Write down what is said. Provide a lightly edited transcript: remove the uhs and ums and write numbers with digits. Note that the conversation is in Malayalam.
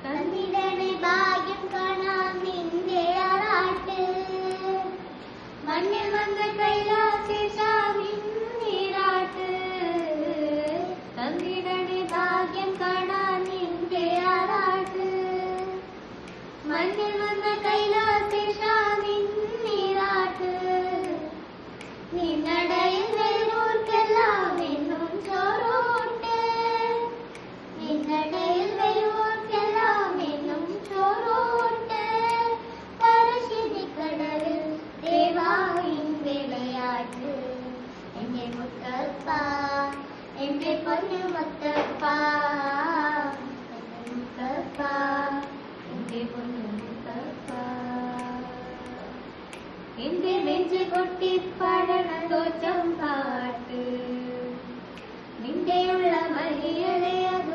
തന്നിടണേ ഭാഗ്യം കാണാൻ നിന്റെ ആറാട്ട് മണ്ണിൽ വന്ന കൈലാസേശാവിൻ നീരാട്ട് തന്നിടണേ ഭാഗ്യം കാണാൻ നിന്റെ ആറാട്ട് മണ്ണിൽ വന്ന കൈലാസേശാവിൻ നീരാട്ട് നിന്നടയിൽ വരുവോർക്കെല്ലാം എന്നും ചോറൂട്ട് നിന്നടയിൽ വരുവോർക്കെല്ലാം എന്നും ചോറൂട്ട് പരശിനിക്കടലിൽ ദേവാവിൻ വിളയാട്ട് എന്റെ മുത്തപ്പ എന്റെ പൊന്നു മുത്തപ്പ എന്റെ മുത്തപ്പ എന്റെ പൊന്നു മുത്തപ്പ എന്റെ നെഞ്ച് കൊട്ടിപ്പാടണം തോറ്റം പാട്ട് നിന്റെയുള്ള മലയാളെ അത്